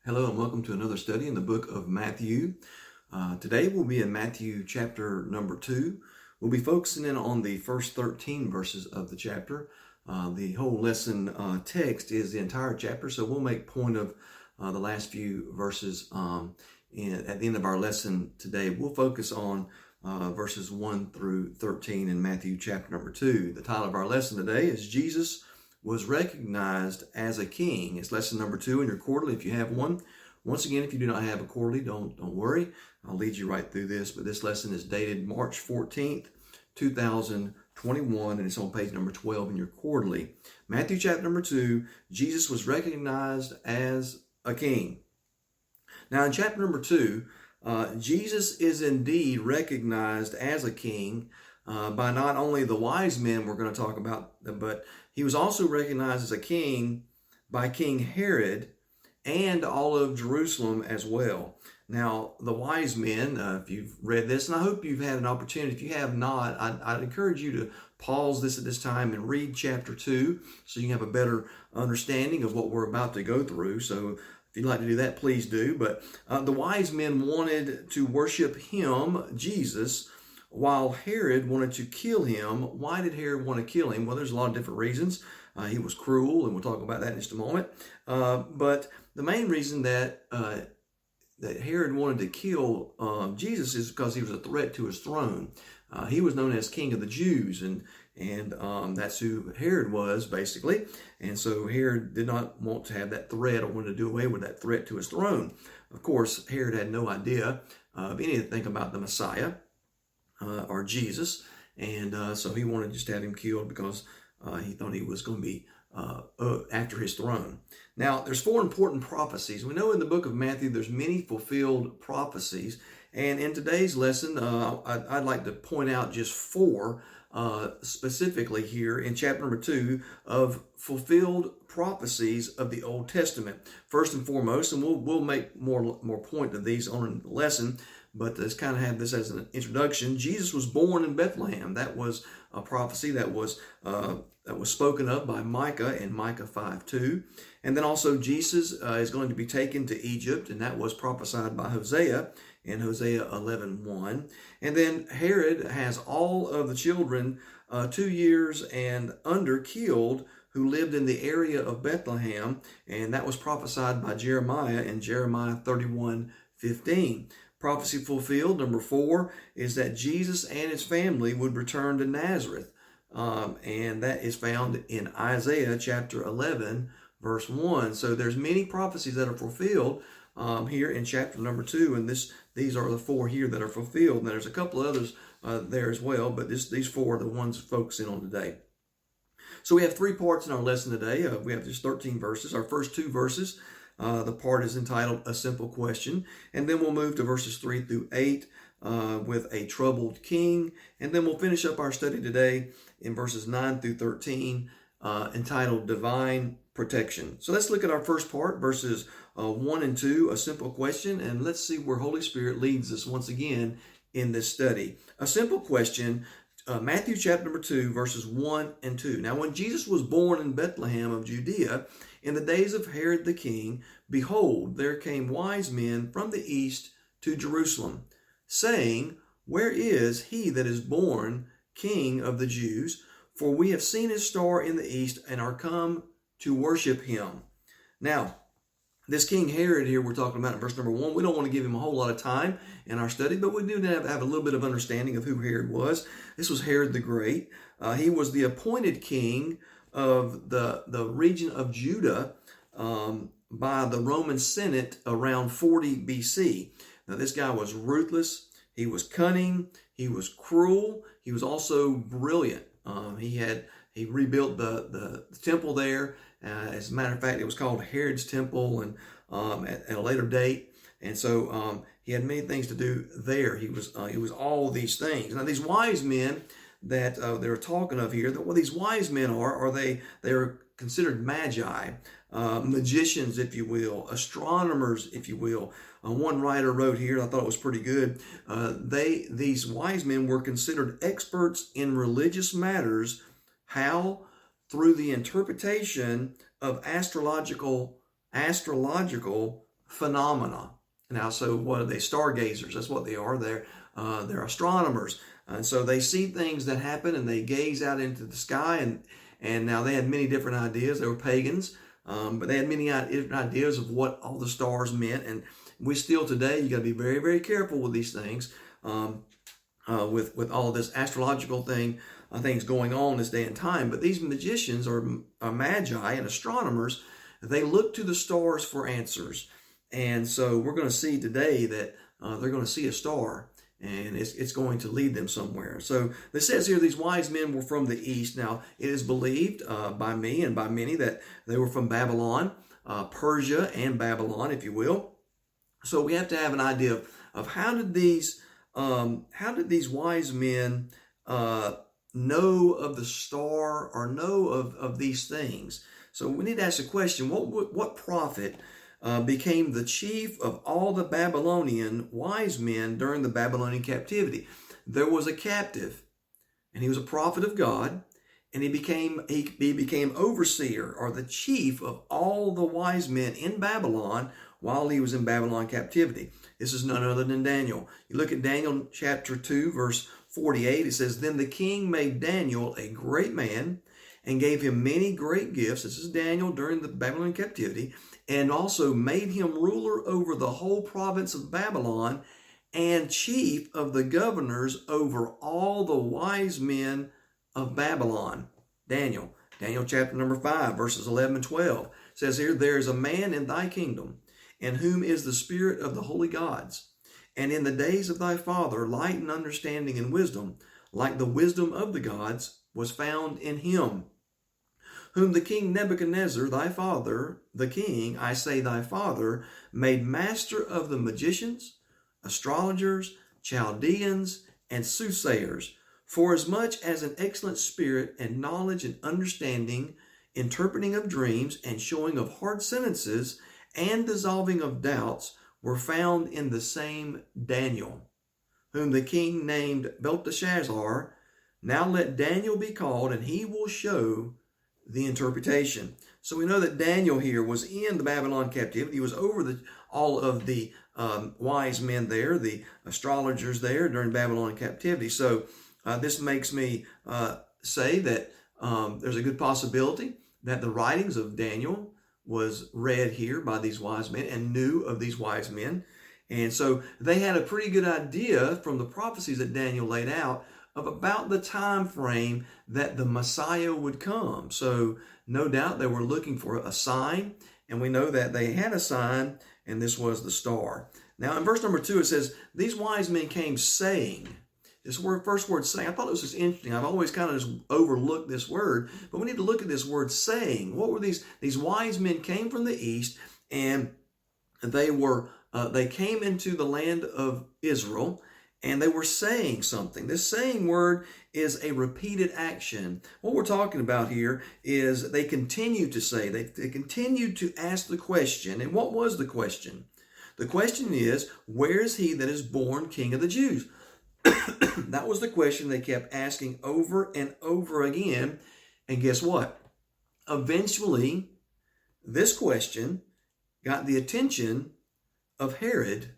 Hello and welcome to another study in the book of Matthew. Today we'll be in Matthew chapter number 2. We'll be focusing in on the first 13 verses of the chapter. The whole lesson text is the entire chapter, so we'll make point of the last few verses at the end of our lesson today. We'll focus on verses 1 through 13 in Matthew chapter number 2. The title of our lesson today is Jesus was recognized as a king. It's lesson number 2 in your quarterly if you have one. Once again, if you do not have a quarterly, don't worry. I'll lead you right through this. But this lesson is dated March 14th, 2021, and it's on page number 12 in your quarterly. Matthew chapter number 2, Jesus was recognized as a king. Now in chapter number 2, Jesus is indeed recognized as a king by not only the wise men we're going to talk about, but he was also recognized as a king by King Herod and all of Jerusalem as well. Now, the wise men, if you've read this, and I hope you've had an opportunity, if you have not, I'd encourage you to pause this at this time and read chapter 2 so you can have a better understanding of what we're about to go through. So if you'd like to do that, please do. But the wise men wanted to worship him, Jesus, while Herod wanted to kill him. Why did Herod want to kill him? Well, there's a lot of different reasons. He was cruel, and we'll talk about that in just a moment. But the main reason that Herod wanted to kill Jesus is because he was a threat to his throne. He was known as King of the Jews, and that's who Herod was, basically. And so Herod did not want to have that threat or wanted to do away with that threat to his throne. Of course, Herod had no idea of anything about the Messiah, or Jesus, and so he wanted just to have him killed because he thought he was going to be after his throne. Now, there's 4 important prophecies. We know in the book of Matthew there's many fulfilled prophecies, and in today's lesson I'd like to point out just 4 specifically here in chapter number 2 of fulfilled prophecies of the Old Testament. First and foremost, and we'll make more point of these on the lesson, but let's kind of have this as an introduction. Jesus was born in Bethlehem. That was a prophecy that was spoken of by Micah in Micah 5:2. And then also Jesus is going to be taken to Egypt, and that was prophesied by Hosea in Hosea 11:1. And then Herod has all of the children 2 years and under killed who lived in the area of Bethlehem, and that was prophesied by Jeremiah in Jeremiah 31:15. Prophecy fulfilled, number 4, is that Jesus and his family would return to Nazareth. And that is found in Isaiah chapter 11, verse 1. So there's many prophecies that are fulfilled here in chapter number 2, and these are the 4 here that are fulfilled. Now there's a couple of others there as well, but these 4 are the ones focusing on today. So we have 3 parts in our lesson today. We have just 13 verses. Our first 2 verses, the part is entitled A Simple Question, and then we'll move to verses 3 through 8 with a troubled king, and then we'll finish up our study today in verses 9 through 13 entitled Divine Protection. So let's look at our first part, verses 1 and 2, A Simple Question, and let's see where Holy Spirit leads us once again in this study. A simple question, Matthew chapter number 2, verses 1 and 2. Now, when Jesus was born in Bethlehem of Judea, in the days of Herod the king, behold, there came wise men from the east to Jerusalem, saying, Where is he that is born King of the Jews? For we have seen his star in the east and are come to worship him. Now, this King Herod here we're talking about in verse number 1, we don't want to give him a whole lot of time in our study, but we do have a little bit of understanding of who Herod was. This was Herod the Great. He was the appointed king of the region of Judah by the Roman Senate around 40 BC. Now this guy was ruthless, he was cunning, he was cruel, he was also brilliant. He rebuilt the temple there. As a matter of fact, it was called Herod's Temple, and at a later date. And so he had many things to do there. He was all these things. Now these wise men that they're talking of here, what these wise men are they're considered magi, magicians, if you will, astronomers, if you will. One writer wrote here, I thought it was pretty good. These wise men were considered experts in religious matters. How? Through the interpretation of astrological phenomena. Now, so what are they? Stargazers. That's what they are. They're astronomers. And so they see things that happen and they gaze out into the sky. And now they had many different ideas. They were pagans, but they had many different ideas of what all the stars meant. And we still today, you got to be very, very careful with these things, with all this astrological things going on this day and time. But these magicians are magi and astronomers. They look to the stars for answers. And so we're going to see today that they're going to see a star, and it's going to lead them somewhere. So it says here these wise men were from the east. Now, it is believed by me and by many that they were from Babylon, Persia and Babylon, if you will. So we have to have an idea of how did these wise men know of the star or know of these things? So we need to ask the question, what prophet became the chief of all the Babylonian wise men during the Babylonian captivity? There was a captive, and he was a prophet of God, and he became overseer or the chief of all the wise men in Babylon while he was in Babylon captivity. This is none other than Daniel. You look at Daniel chapter 2, verse 48. It says, "Then the king made Daniel a great man and gave him many great gifts." This is Daniel during the Babylonian captivity. "And also made him ruler over the whole province of Babylon and chief of the governors over all the wise men of Babylon." Daniel chapter number 5, verses 11 and 12 says here, "There is a man in thy kingdom, in whom is the spirit of the holy gods. And in the days of thy father, light and understanding and wisdom, like the wisdom of the gods, was found in him, whom the king Nebuchadnezzar, thy father, the king, I say thy father, made master of the magicians, astrologers, Chaldeans, and soothsayers, forasmuch as an excellent spirit and knowledge and understanding, interpreting of dreams, and showing of hard sentences, and dissolving of doubts, were found in the same Daniel, whom the king named Belteshazzar. Now let Daniel be called, and he will show the interpretation." So we know that Daniel here was in the Babylon captivity. He was over all of the wise men there, the astrologers there during Babylon captivity. So this makes me say that there's a good possibility that the writings of Daniel was read here by these wise men and knew of these wise men. And so they had a pretty good idea from the prophecies that Daniel laid out of about the time frame that the Messiah would come. So no doubt they were looking for a sign, and we know that they had a sign, and this was the star. Now in verse number 2 it says, "These wise men came saying," this first word saying, I thought it was just interesting. I've always kind of just overlooked this word, but we need to look at this word saying. What were these? These wise men came from the east, and they came into the land of Israel, and they were saying something. This saying word is a repeated action. What we're talking about here is they continued to say, they continued to ask the question. And what was the question? The question is, where is he that is born King of the Jews? That was the question they kept asking over and over again. And guess what? Eventually, this question got the attention of Herod,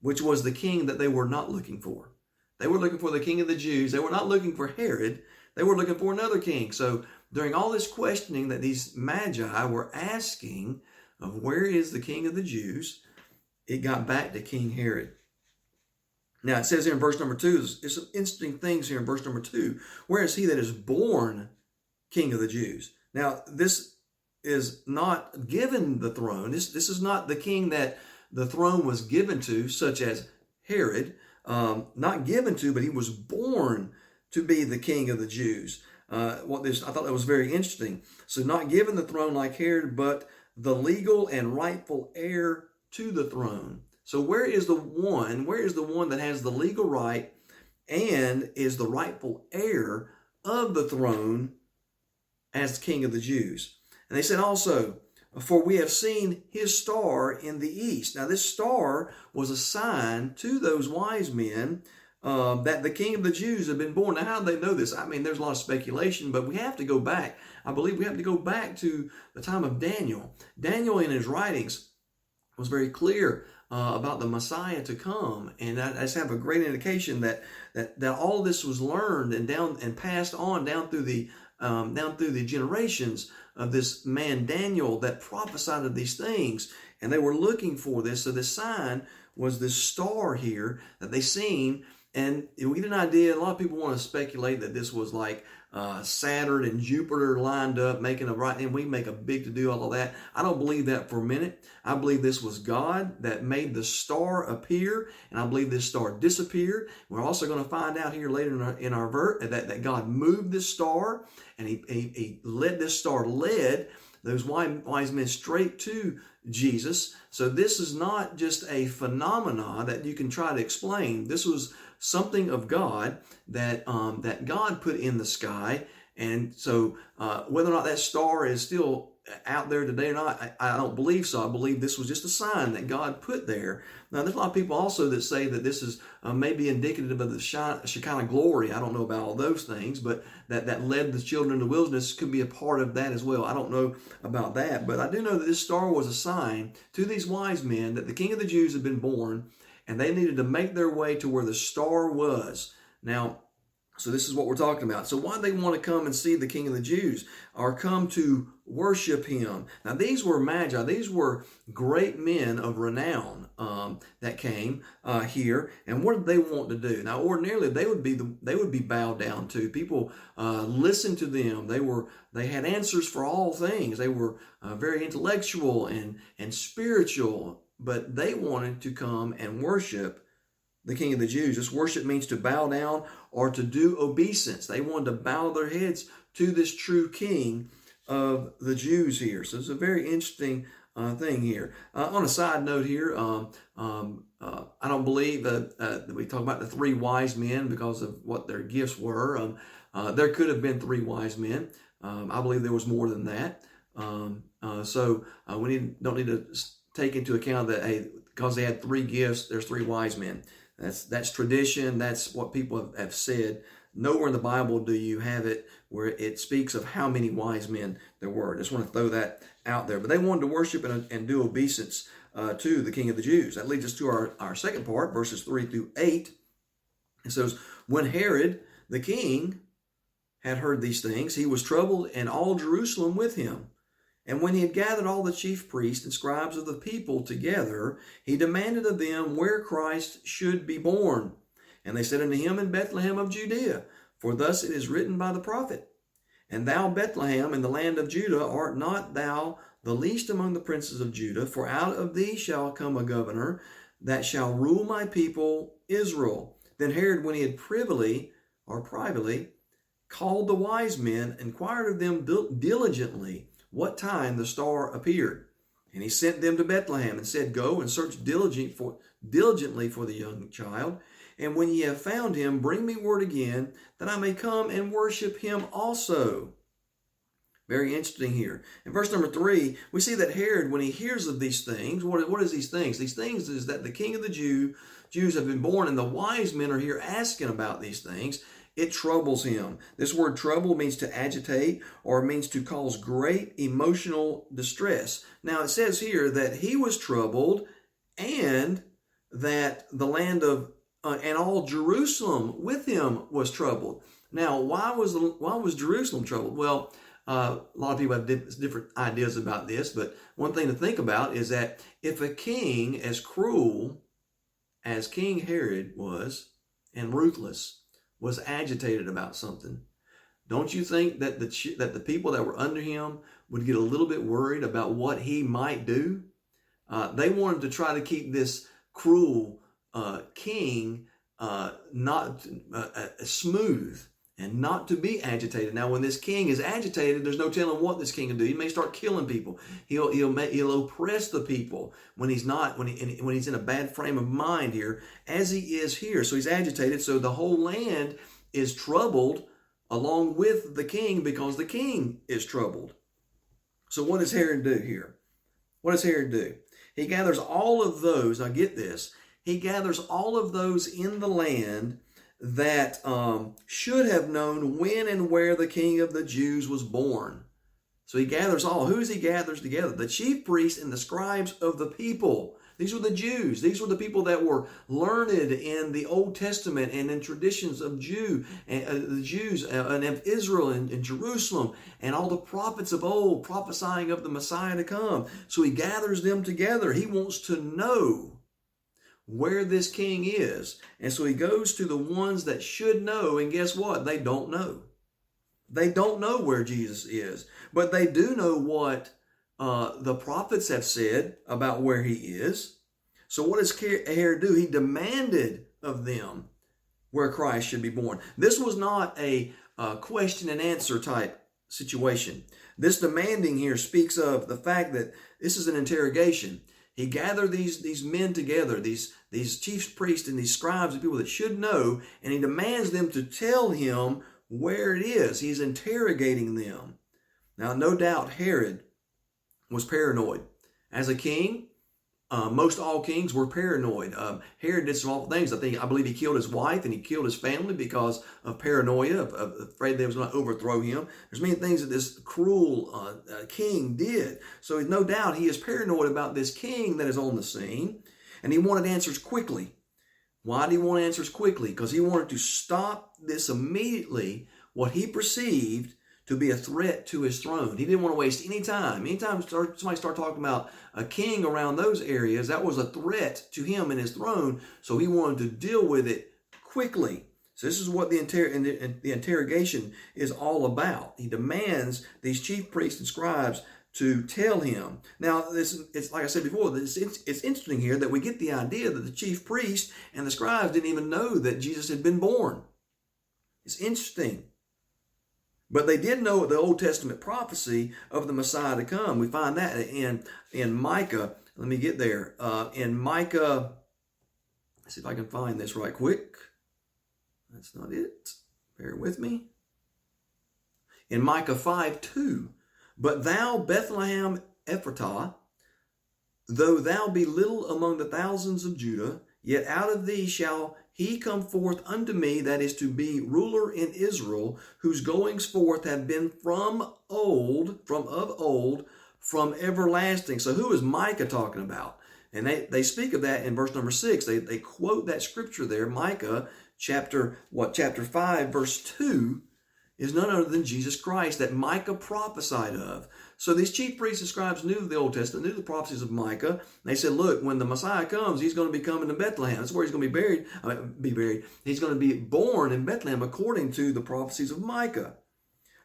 which was the king that they were not looking for. They were looking for the King of the Jews. They were not looking for Herod. They were looking for another king. So during all this questioning that these magi were asking of where is the King of the Jews, it got back to King Herod. Now it says here in verse number 2, there's some interesting things here in verse number 2. Where is he that is born King of the Jews? Now this is not given the throne. This is not the king that the throne was given to, such as Herod. Not given to, but he was born to be the King of the Jews. I thought that was very interesting. So not given the throne like Herod, but the legal and rightful heir to the throne. So where is the one that has the legal right and is the rightful heir of the throne as King of the Jews? And they said also, for we have seen his star in the east. Now this star was a sign to those wise men that the King of the Jews had been born. Now how did they know this? I mean, there's a lot of speculation, but we have to go back. I believe we have to go back to the time of Daniel. Daniel in his writings was very clear about the Messiah to come, and I just have a great indication that all this was learned and passed on down through the generations of this man Daniel that prophesied of these things, and they were looking for this. So this sign was this star here that they seen, and we get an idea. A lot of people want to speculate that this was like Saturn and Jupiter lined up, making a right, and we make a big to do all of that. I don't believe that for a minute. I believe this was God that made the star appear, and I believe this star disappeared. We're also going to find out here later in our verse that God moved this star, and he led this star, led those wise men straight to Jesus. So this is not just a phenomena that you can try to explain. This was something of God that God put in the sky. And so whether or not that star is still out there today or not, I don't believe so. I believe this was just a sign that God put there. Now, there's a lot of people also that say that this is maybe indicative of the Shekinah glory. I don't know about all those things, but that led the children in the wilderness could be a part of that as well. I don't know about that, but I do know that this star was a sign to these wise men that the King of the Jews had been born, and they needed to make their way to where the star was. Now, so this is what we're talking about. So why they want to come and see the King of the Jews or come to worship him? Now these were magi. These were great men of renown that came here. And what did they want to do? Now ordinarily they would be bowed down to. People listened to them. They had answers for all things. They were very intellectual and spiritual, but they wanted to come and worship the King of the Jews. This worship means to bow down or to do obeisance. They wanted to bow their heads to this true King of the Jews here. So it's a very interesting thing here. On a side note here, I don't believe that we talk about the three wise men because of what their gifts were. There could have been three wise men. I believe there was more than that. So we don't need to take into account that, hey, because they had three gifts, there's three wise men. That's tradition. That's what people have said. Nowhere in the Bible do you have it where it speaks of how many wise men there were. I just want to throw that out there. But they wanted to worship and do obeisance to the King of the Jews. That leads us to our second part, verses 3 through 8. It says, when Herod the king had heard these things, he was troubled, and all Jerusalem with him. And when he had gathered all the chief priests and scribes of the people together, he demanded of them where Christ should be born. And they said unto him, in Bethlehem of Judea, for thus it is written by the prophet, and thou, Bethlehem, in the land of Judah, art not thou the least among the princes of Judah, for out of thee shall come a governor that shall rule my people Israel. Then Herod, when he had privately called the wise men, inquired of them diligently what time the star appeared. And he sent them to Bethlehem and said, go and search diligently for the young child. And when ye have found him, bring me word again, that I may come and worship him also. Very interesting here. In verse number 3, we see that Herod, when he hears of these things, what is these things? These things is that the King of the Jews have been born, and the wise men are here asking about these things. It troubles him. This word trouble means to agitate, or means to cause great emotional distress. Now it says here that he was troubled, and that the land of and all Jerusalem with him was troubled. Now, why was Jerusalem troubled? Well, a lot of people have different ideas about this, but one thing to think about is that if a king as cruel as King Herod was and ruthless was agitated about something, don't you think that the people that were under him would get a little bit worried about what he might do? They wanted to try to keep this cruel king not smooth and not to be agitated. Now, when this king is agitated, there's no telling what this king will do. He may start killing people. He'll oppress the people when he's in a bad frame of mind here, as he is here. So he's agitated. So the whole land is troubled along with the king because the king is troubled. So what does Herod do here? What does Herod do? He gathers all of those. Now get this. He gathers all of those in the land that should have known when and where the King of the Jews was born. So he gathers all. Who does he gathers together? The chief priests and the scribes of the people. These were the Jews. These were the people that were learned in the Old Testament and in traditions of the Jews and of Israel and Jerusalem and all the prophets of old prophesying of the Messiah to come. So he gathers them together. He wants to know where this king is. And so he goes to the ones that should know, and guess what? They don't know. They don't know where Jesus is, but they do know what the prophets have said about where he is. So what does Herod do? He demanded of them where Christ should be born. This was not a question and answer type situation. This demanding here speaks of the fact that this is an interrogation. He gathered these men together, these chief priests and these scribes and people that should know, and he demands them to tell him where it is. He's interrogating them. Now, no doubt Herod was paranoid. As a king, most all kings were paranoid. Herod did some awful things. I believe he killed his wife and he killed his family because of paranoia, afraid they was going to overthrow him. There's many things that this cruel king did. So no doubt he is paranoid about this king that is on the scene, and he wanted answers quickly. Why did he want answers quickly? Because he wanted to stop this immediately, what he perceived to be a threat to his throne. He didn't want to waste any time. Anytime somebody started talking about a king around those areas, that was a threat to him and his throne, so he wanted to deal with it quickly. So this is what the interrogation is all about. He demands these chief priests and scribes to tell him. Now, it's like I said before, it's interesting here that we get the idea that the chief priests and the scribes didn't even know that Jesus had been born. It's interesting. But they did know the Old Testament prophecy of the Messiah to come. We find that in Micah. Let me get there. In Micah, let's see if I can find this right quick. That's not it. Bear with me. In Micah 5:2. But thou, Bethlehem Ephratah, though thou be little among the thousands of Judah, yet out of thee shall he come forth unto me, that is to be ruler in Israel, whose goings forth have been from of old, from everlasting. So who is Micah talking about? And they speak of that in verse number 6. They quote that scripture there, Micah chapter 5, verse 2. Is none other than Jesus Christ that Micah prophesied of. So these chief priests and scribes knew the Old Testament, knew the prophecies of Micah. They said, look, when the Messiah comes, he's going to be coming to Bethlehem. That's where he's going to be buried. He's going to be born in Bethlehem according to the prophecies of Micah.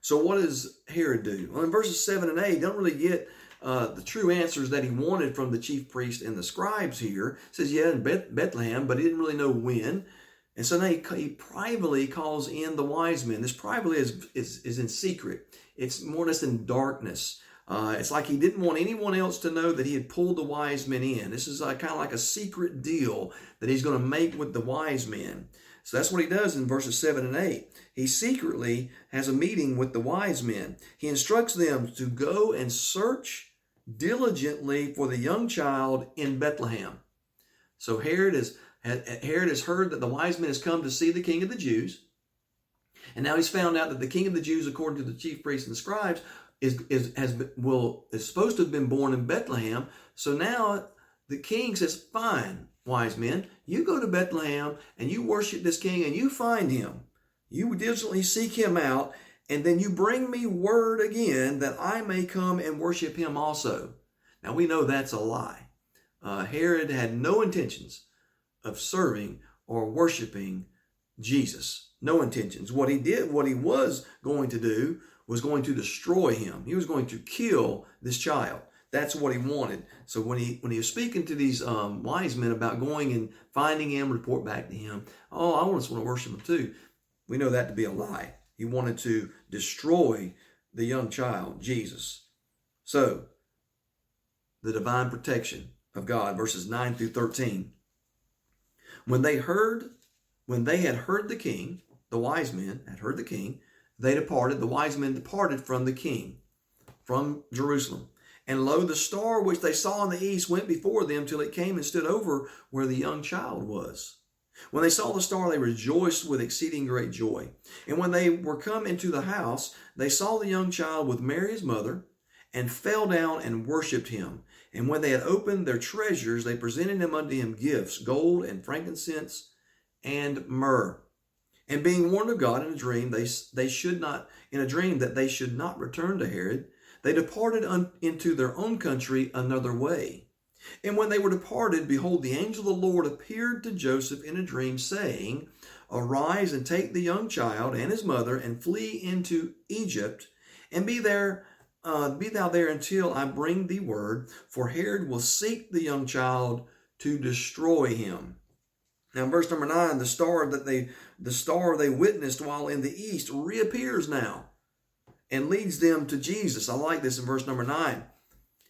So what does Herod do? Well, in verses 7 and 8, you don't really get the true answers that he wanted from the chief priests and the scribes here. It says, yeah, in Bethlehem, but he didn't really know when. And so now he privately calls in the wise men. This privately is in secret. It's more or less in darkness. It's like he didn't want anyone else to know that he had pulled the wise men in. This is kind of like a secret deal that he's going to make with the wise men. So that's what he does in verses 7 and 8. He secretly has a meeting with the wise men. He instructs them to go and search diligently for the young child in Bethlehem. So Herod has heard that the wise men has come to see the king of the Jews. And now he's found out that the king of the Jews, according to the chief priests and scribes, is supposed to have been born in Bethlehem. So now the king says, fine, wise men, you go to Bethlehem and you worship this king and you find him. You diligently seek him out, and then you bring me word again that I may come and worship him also. Now we know that's a lie. Herod had no intentions of serving or worshiping Jesus. No intentions. What he was going to do was going to destroy him. He was going to kill this child. That's what he wanted. So when he was speaking to these wise men about going and finding him, report back to him, oh, I just want to worship him too. We know that to be a lie. He wanted to destroy the young child, Jesus. So, the divine protection of God, verses 9 through 13. When they had heard the king, the wise men had heard the king, they departed, the wise men departed from the king, from Jerusalem. And lo, the star which they saw in the east went before them till it came and stood over where the young child was. When they saw the star, they rejoiced with exceeding great joy. And when they were come into the house, they saw the young child with Mary his mother, and fell down and worshipped him. And when they had opened their treasures, they presented unto him gifts, gold and frankincense and myrrh. And being warned of God in a dream, they should not return to Herod, they departed into their own country another way. And when they were departed, behold, the angel of the Lord appeared to Joseph in a dream, saying, Arise and take the young child and his mother, and flee into Egypt, and be thou there until I bring thee word, for Herod will seek the young child to destroy him. Now, in verse number 9, the star they witnessed while in the east reappears now and leads them to Jesus. I like this in verse number 9.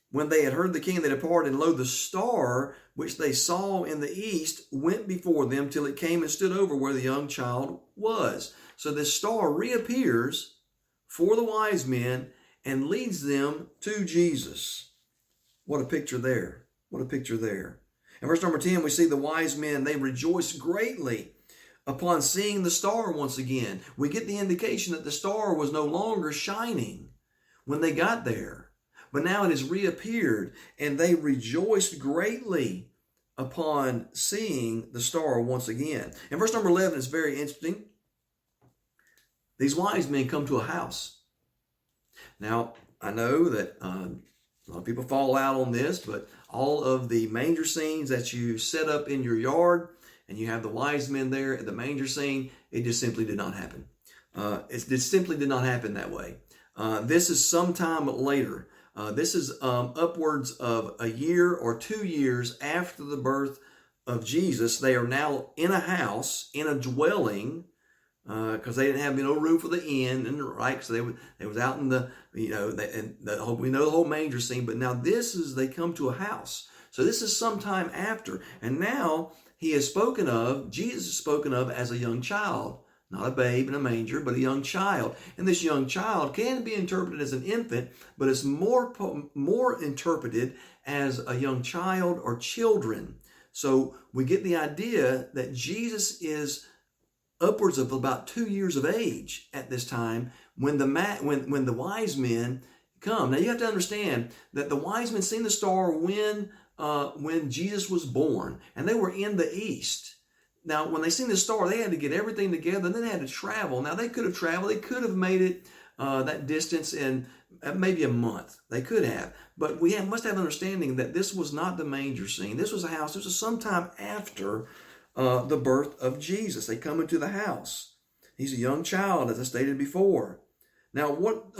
When they had heard the king, they departed, and lo, the star which they saw in the east went before them till it came and stood over where the young child was. So this star reappears for the wise men and leads them to Jesus. What a picture there. What a picture there. In verse number 10, we see the wise men, they rejoiced greatly upon seeing the star once again. We get the indication that the star was no longer shining when they got there, but now it has reappeared, and they rejoiced greatly upon seeing the star once again. In verse number 11, it's very interesting. These wise men come to a house. Now, I know that a lot of people fall out on this, but all of the manger scenes that you set up in your yard, and you have the wise men there at the manger scene, it just simply did not happen. It simply did not happen that way. This is sometime later. This is upwards of a year or 2 years after the birth of Jesus. They are now in a house, in a dwelling, because they didn't have no room for the inn, and right, so they was out in the, we know the whole manger scene. But now they come to a house. So this is sometime after, and now Jesus is spoken of as a young child. Not a babe in a manger, but a young child. And this young child can be interpreted as an infant, but it's more interpreted as a young child or children. So we get the idea that Jesus is upwards of about 2 years of age at this time when the wise men come. Now you have to understand that the wise men seen the star when Jesus was born, and they were in the east. Now, when they seen the star, they had to get everything together, and then they had to travel. Now, they could have traveled. They could have made it that distance in maybe a month. They could have. But we must have understanding that this was not the manger scene. This was a house. This was sometime after the birth of Jesus. They come into the house. He's a young child, as I stated before. Now, what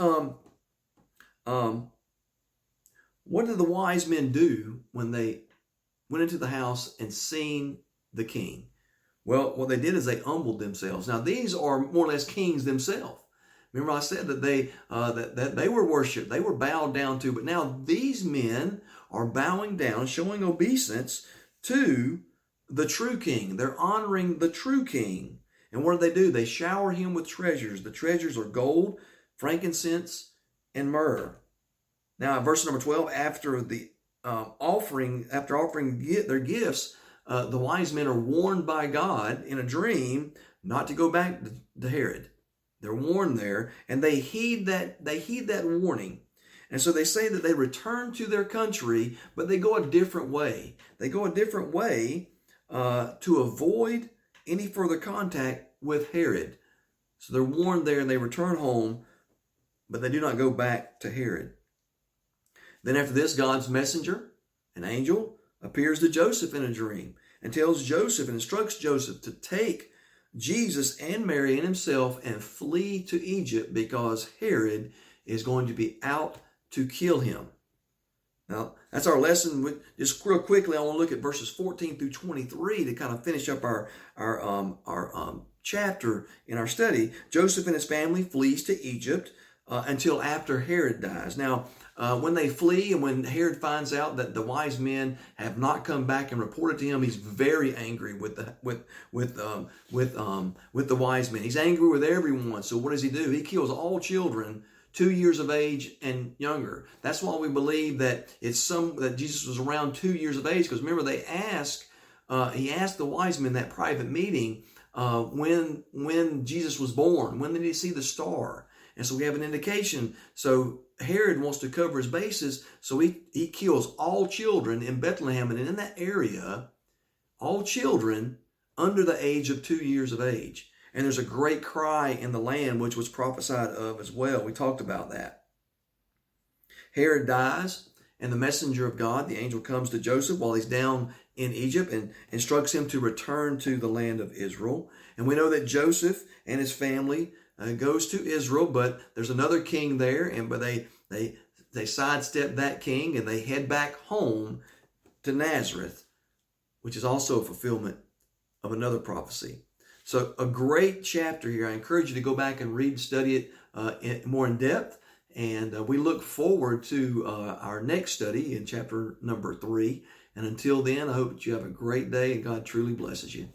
did the wise men do when they went into the house and seen the king? Well, what they did is they humbled themselves. Now, these are more or less kings themselves. Remember I said that they were worshipped, they were bowed down to, but now these men are bowing down, showing obeisance to the true king. They're honoring the true king. And what do? They shower him with treasures. The treasures are gold, frankincense, and myrrh. Now, in verse number 12, after offering their gifts, the wise men are warned by God in a dream not to go back to Herod. They're warned there, and they heed that warning. And so they say that they return to their country, but they go a different way. They go a different way to avoid any further contact with Herod. So they're warned there, and they return home, but they do not go back to Herod. Then after this, God's messenger, an angel, appears to Joseph in a dream and tells Joseph and instructs Joseph to take Jesus and Mary and himself and flee to Egypt because Herod is going to be out to kill him. Now, that's our lesson. Just real quickly, I want to look at verses 14 through 23 to kind of finish up our chapter in our study. Joseph and his family flees to Egypt until after Herod dies. Now, when they flee and when Herod finds out that the wise men have not come back and reported to him, he's very angry with the wise men. He's angry with everyone. So what does he do? He kills all children 2 years of age and younger. That's why we believe that that Jesus was around 2 years of age, because remember he asked the wise men that private meeting when Jesus was born. When did he see the star? And so we have an indication. So Herod wants to cover his bases, so he kills all children in Bethlehem and in that area, all children under the age of 2 years of age. And there's a great cry in the land, which was prophesied of as well. We talked about that. Herod dies, and the messenger of God, the angel, comes to Joseph while he's down in Egypt and instructs him to return to the land of Israel. And we know that Joseph and his family goes to Israel, but there's another king there, but they sidestep that king and they head back home to Nazareth, which is also a fulfillment of another prophecy. So a great chapter here. I encourage you to go back and read and study it more in depth. And we look forward to our next study in chapter number 3. And until then, I hope that you have a great day and God truly blesses you.